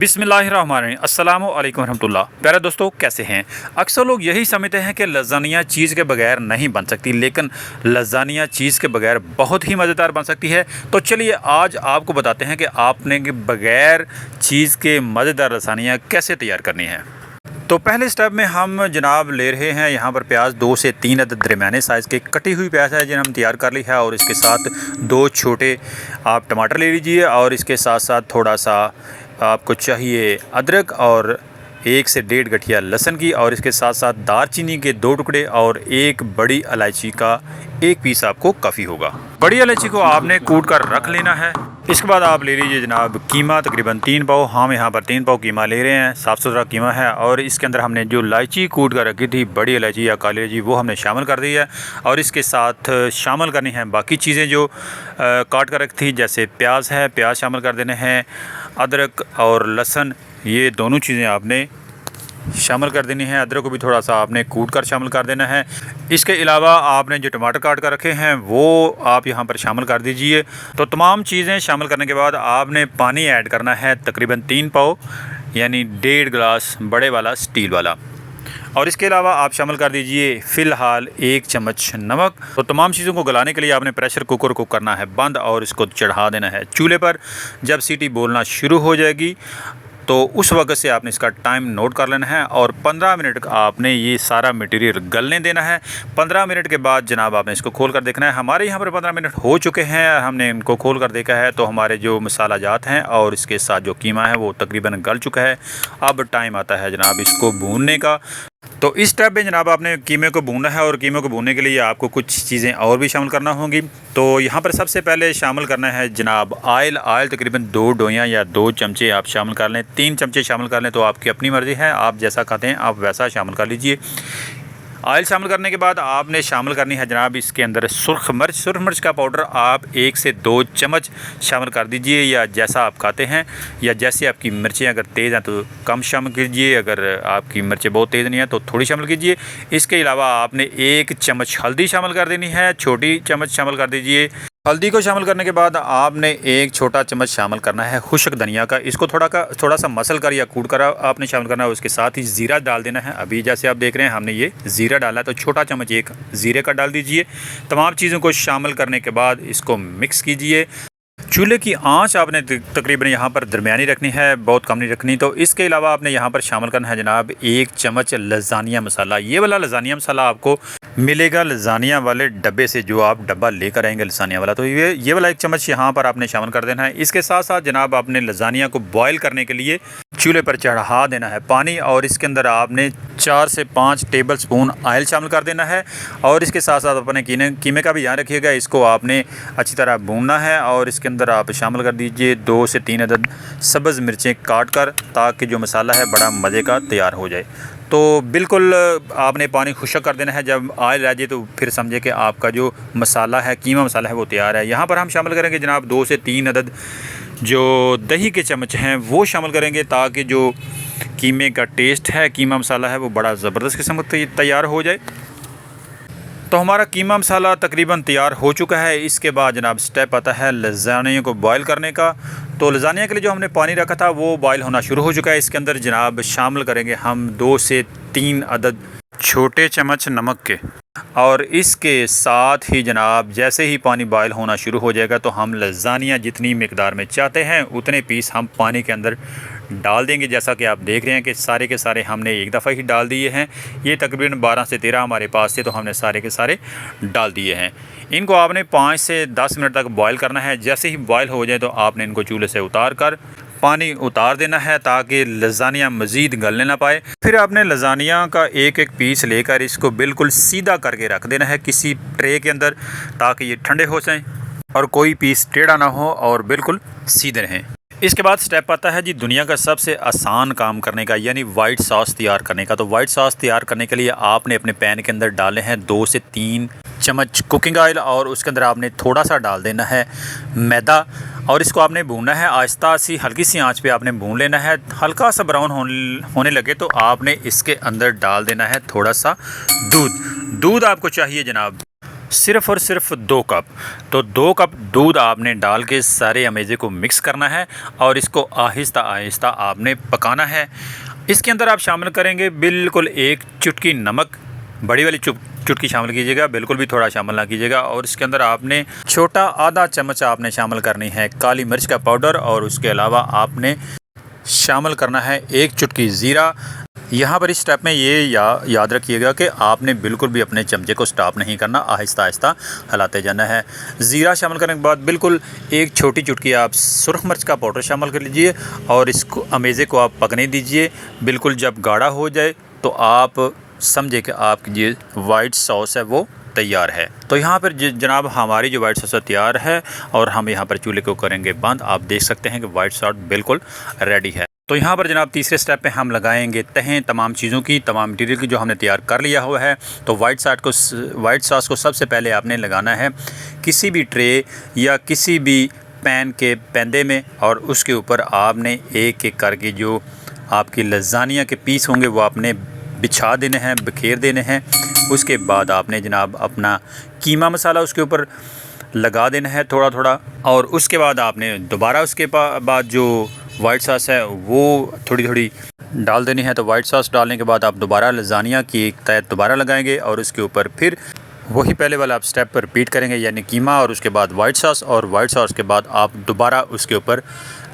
बिस्मिल्लाहिर्रहमानिर्रहीम अस्सलामु अलैकुम रहमतुल्लाह। प्यारे दोस्तों, कैसे हैं? अक्सर लोग यही समझते हैं कि लज़ानिया चीज़ के बगैर नहीं बन सकती, लेकिन लज़ानिया चीज़ के बगैर बहुत ही मज़ेदार बन सकती है। तो चलिए आज आपको बताते हैं कि आपने के बगैर चीज़ के मज़ेदार लज़ानिया कैसे तैयार करनी है। तो पहले स्टेप में हम जनाब ले रहे हैं यहाँ पर प्याज 2 से 3 अदद दरमियाने साइज़ के कटी हुई प्याज है जिन्हें हम तैयार कर ली है, और इसके साथ 2 छोटे आप टमाटर ले लीजिए, और इसके साथ साथ थोड़ा सा आपको चाहिए अदरक और 1 से 1.5 गठिया लहसुन की, और इसके साथ साथ दालचीनी के 2 टुकड़े और 1 बड़ी इलायची का 1 पीस आपको काफ़ी होगा। बड़ी इलायची को आपने कूट कर रख लेना है। इसके बाद आप ले लीजिए जनाब कीमा, तकरीबन 3 पाव। हम यहाँ पर 3 पाव कीमा ले रहे हैं, साफ़ सुथरा कीमा है, और इसके अंदर हमने जो इलायची कूट कर रखी थी, बड़ी इलायची या काली इलायची, वो हमने शामिल कर दी है, और इसके साथ शामिल करनी है बाकी चीज़ें जो काट कर रखी थी, जैसे प्याज है, प्याज शामिल कर देने हैं, अदरक और लहसुन, ये दोनों चीज़ें आपने शामिल कर देनी है। अदरक को भी थोड़ा सा आपने कूट कर शामिल कर देना है। इसके अलावा आपने जो टमाटर काट कर रखे हैं वो आप यहाँ पर शामिल कर दीजिए। तो तमाम चीज़ें शामिल करने के बाद आपने पानी ऐड करना है, तकरीबन 3 पाव यानी 1.5 गिलास बड़े वाला स्टील वाला, और इसके अलावा आप शामिल कर दीजिए फ़िलहाल 1 चम्मच नमक। तो तमाम चीज़ों को गलाने के लिए आपने प्रेशर कुकर को करना है बंद, और इसको चढ़ा देना है चूल्हे पर। जब सीटी बोलना शुरू हो जाएगी तो उस वक्त से आपने इसका टाइम नोट कर लेना है, और 15 मिनट आपने ये सारा मटेरियल गलने देना है। 15 मिनट के बाद जनाब आपने इसको खोल कर देखना है। हमारे यहाँ पर 15 मिनट हो चुके हैं, हमने इनको खोल कर देखा है तो हमारे जो मसाला जात हैं और इसके साथ जो कीमा है वो तकरीबन गल चुका है। अब टाइम आता है जनाब इसको भूनने का। तो इस स्टेप में जनाब आपने कीमे को भूनना है, और कीमे को भूनने के लिए आपको कुछ चीज़ें और भी शामिल करना होंगी। तो यहाँ पर सबसे पहले शामिल करना है जनाब आयल तकरीबन 2 डोइयाँ या 2 चमचे आप शामिल कर लें। 3 चमचे शामिल कर लें तो आपकी अपनी मर्ज़ी है, आप जैसा खाते हैं आप वैसा शामिल कर लीजिए। ऑयल शामिल करने के बाद आपने शामिल करनी है जनाब इसके अंदर सुर्ख मिर्च का पाउडर आप 1 से 2 चम्मच शामिल कर दीजिए, या जैसा आप खाते हैं, या जैसे आपकी मिर्चें अगर तेज़ हैं तो कम शामिल कीजिए, अगर आपकी मिर्चें बहुत तेज़ नहीं हैं तो थोड़ी शामिल कीजिए। इसके अलावा आपने 1 चम्मच हल्दी शामिल कर देनी है, छोटी चम्मच शामिल कर दीजिए। हल्दी को शामिल करने के बाद आपने 1 छोटा चम्मच शामिल करना है खुश्क धनिया का, इसको थोड़ा सा मसल कर या कूट कर आपने शामिल करना है। उसके साथ ही ज़ीरा डाल देना है। अभी जैसे आप देख रहे हैं हमने ये ज़ीरा डाला है, तो छोटा चम्मच 1 ज़ीरे का डाल दीजिए। तमाम चीज़ों को शामिल करने के बाद इसको मिक्स कीजिए। चूल्हे की आंच आपने तकरीबन यहाँ पर दरमियानी रखनी है, बहुत कम नहीं रखनी। तो इसके अलावा आपने यहाँ पर शामिल करना है जनाब 1 चम्मच लज़ानिया मसाला। ये वाला लज़ानिया मसाला आपको मिलेगा लज़ानिया वाले डब्बे से, जो आप डब्बा लेकर आएंगे लज़ानिया वाला, तो ये वाला 1 चम्मच यहाँ पर आपने शामिल कर देना है। इसके साथ साथ जनाब आपने लज़ानिया को बॉयल करने के लिए चूल्हे पर चढ़ा देना है पानी, और इसके अंदर आपने 4 से 5 टेबल स्पून ऑयल शामिल कर देना है। और इसके साथ साथ अपने कीमे का भी ध्यान रखिएगा, इसको आपने अच्छी तरह भूनना है, और इसके अंदर आप शामिल कर दीजिए 2 से 3 अदद सब्ज़ मिर्चें काट कर, ताकि जो मसाला है बड़ा मज़े का तैयार हो जाए। तो बिल्कुल आपने पानी खुश्क कर देना है। जब ऑयल आ जाए तो फिर समझे कि आपका जो मसाला है, कीमा मसाला है, वो तैयार है। यहाँ पर हम शामिल करेंगे जनाब 2 से 3 अदद जो दही के चम्मच हैं वो शामिल करेंगे, ताकि जो कीमे का टेस्ट है, कीमा मसाला है, वो बड़ा ज़बरदस्त किस्म का तैयार हो जाए। तो हमारा कीमा मसाला तकरीबन तैयार हो चुका है। इसके बाद जनाब स्टेप आता है लज़ानिया को बॉयल करने का। तो लज़ानिया के लिए जो हमने पानी रखा था वो बॉयल होना शुरू हो चुका है। इसके अंदर जनाब शामिल करेंगे हम 2 से 3 अदद छोटे चम्मच नमक के, और इसके साथ ही जनाब जैसे ही पानी बॉयल होना शुरू हो जाएगा तो हम लज़ानिया जितनी मिकदार में चाहते हैं उतने पीस हम पानी के अंदर डाल देंगे। जैसा कि आप देख रहे हैं कि सारे के सारे हमने एक दफ़ा ही डाल दिए हैं। ये तकरीबन 12 से 13 हमारे पास थे, तो हमने सारे के सारे डाल दिए हैं। इनको आपने 5 से 10 मिनट तक बॉयल करना है। जैसे ही बॉयल हो जाए तो आपने इनको चूल्हे से उतार कर पानी उतार देना है, ताकि लज़ानिया मज़ीद गलने ना पाए। फिर आपने लज़ानिया का एक पीस लेकर इसको बिल्कुल सीधा करके रख देना है किसी ट्रे के अंदर, ताकि ये ठंडे हो जाएं और कोई पीस टेढ़ा ना हो और बिल्कुल सीधे रहें। इसके बाद स्टेप आता है जी दुनिया का सबसे आसान काम करने का, यानी वाइट सॉस तैयार करने का। तो वाइट सॉस तैयार करने के लिए आपने अपने पैन के अंदर डाले हैं 2 से 3 चम्मच कुकिंग ऑयल, और उसके अंदर आपने थोड़ा सा डाल देना है मैदा, और इसको आपने भूनना है आहिस्ता सी हल्की सी आंच पे आपने भून लेना है। हल्का सा ब्राउन होने लगे तो आपने इसके अंदर डाल देना है थोड़ा सा दूध आपको चाहिए जनाब सिर्फ़ और सिर्फ 2 कप। तो 2 कप दूध आपने डाल के सारे अमेज़े को मिक्स करना है और इसको आहिस्ता आहिस्ता आपने पकाना है। इसके अंदर आप शामिल करेंगे बिल्कुल 1 चुटकी नमक, बड़ी वाली चुटकी शामिल कीजिएगा, बिल्कुल भी थोड़ा शामिल ना कीजिएगा। और इसके अंदर आपने छोटा आधा चम्मच आपने शामिल करनी है काली मिर्च का पाउडर और उसके अलावा आपने शामिल करना है 1 चुटकी ज़ीरा। यहाँ पर इस स्टेप में ये याद रखिएगा कि आपने बिल्कुल भी अपने चमचे को स्टॉप नहीं करना, आहिस्ता आहिस्ता हिलाते जाना है। ज़ीरा शामिल करने के बाद बिल्कुल 1 छोटी चुटकी आप सुरख मिर्च का पाउडर शामिल कर लीजिए और इसको अमेज़े को आप पकने दीजिए। बिल्कुल जब गाढ़ा हो जाए तो आप समझे कि आपकी जो वाइट सॉस है वो तैयार है। तो यहाँ पर जनाब हमारी जो वाइट सॉस तैयार है और हम यहाँ पर चूल्हे को करेंगे बंद। आप देख सकते हैं कि वाइट सॉस बिल्कुल रेडी है। तो यहाँ पर जनाब तीसरे स्टेप पे हम लगाएंगे तहें तमाम चीज़ों की, तमाम मटीरियल की जो हमने तैयार कर लिया हुआ है। तो वाइट सॉस को सबसे पहले आपने लगाना है किसी भी ट्रे या किसी भी पैन के पैंदे में और उसके ऊपर आपने एक एक करके जो आपकी लज़ानिया के पीस होंगे वो आपने बिछा देने हैं, बिखेर देने हैं। उसके बाद आपने जनाब अपना कीमा मसाला उसके ऊपर लगा देना है थोड़ा थोड़ा और उसके बाद आपने दोबारा उसके बाद जो वाइट सॉस है वो थोड़ी थोड़ी डाल देनी है। तो वाइट सॉस डालने के बाद आप दोबारा लज़ानिया की एक तय दोबारा लगाएंगे और उसके ऊपर फिर वही पहले वाला आप स्टेप पर रिपीट करेंगे, यानी कीमा और उसके बाद वाइट सॉस और वाइट सॉस के बाद आप दोबारा उसके ऊपर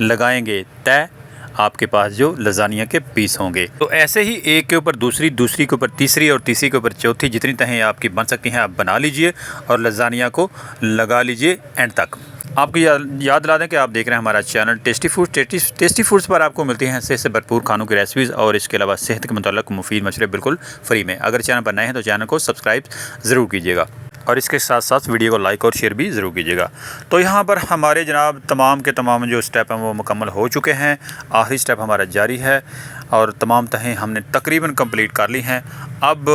लगाएंगे तय आपके पास जो लज़ानिया के पीस होंगे। तो ऐसे ही एक के ऊपर दूसरी, दूसरी के ऊपर तीसरी और तीसरी के ऊपर चौथी, जितनी तहें आपकी बन सकती हैं आप बना लीजिए और लज़ानिया को लगा लीजिए एंड तक। आपको याद दिला दें कि आप देख रहे हैं हमारा चैनल टेस्टी फूड्स पर आपको मिलती हैं सेहत से भरपूर खानों की रेसिपीज़ और इसके अलावा सेहत के मुताल्लिक़ मुफीद मशवरे बिल्कुल फ्री में। अगर चैनल पर नए हैं तो चैनल को सब्सक्राइब ज़रूर कीजिएगा और इसके साथ साथ वीडियो को लाइक और शेयर भी ज़रूर कीजिएगा। तो यहाँ पर हमारे जनाब तमाम के तमाम जो स्टेप हैं वो मुकम्मल हो चुके हैं। आखिरी स्टेप हमारा जारी है और तमाम तहें हमने तकरीबन कंप्लीट कर ली हैं। अब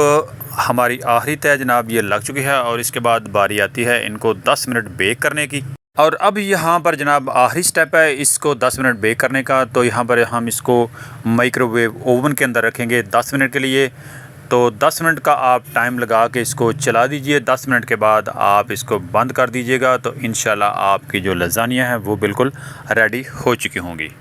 हमारी आखिरी तय जनाब ये लग चुकी है और इसके बाद बारी आती है इनको 10 मिनट बेक करने की। और अब यहाँ पर जनाब आखिरी स्टेप है इसको 10 मिनट बेक करने का। तो यहाँ पर हम इसको माइक्रोवेव ओवन के अंदर रखेंगे 10 मिनट के लिए। तो 10 मिनट का आप टाइम लगा के इसको चला दीजिए। 10 मिनट के बाद आप इसको बंद कर दीजिएगा तो इंशाल्लाह आपकी जो लज़ानिया है वो बिल्कुल रेडी हो चुकी होंगी।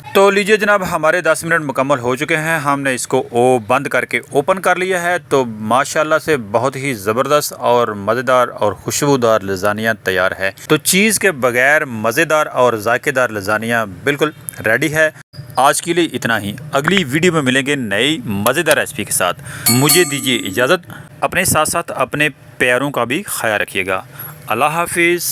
तो लीजिए जनाब हमारे 10 मिनट मुकम्मल हो चुके हैं। हमने इसको बंद करके ओपन कर लिया है। तो माशाल्लाह से बहुत ही ज़बरदस्त और मज़ेदार और खुशबूदार लज़ानिया तैयार है। तो चीज़ के बगैर मज़ेदार और जायकेदार लज़ानिया बिल्कुल रेडी है। आज के लिए इतना ही। अगली वीडियो में मिलेंगे नई मज़ेदार रेसिपी के साथ। मुझे दीजिए इजाज़त। अपने साथ साथ अपने प्यारों का भी ख्याल रखिएगा। अल्लाह हाफिज़।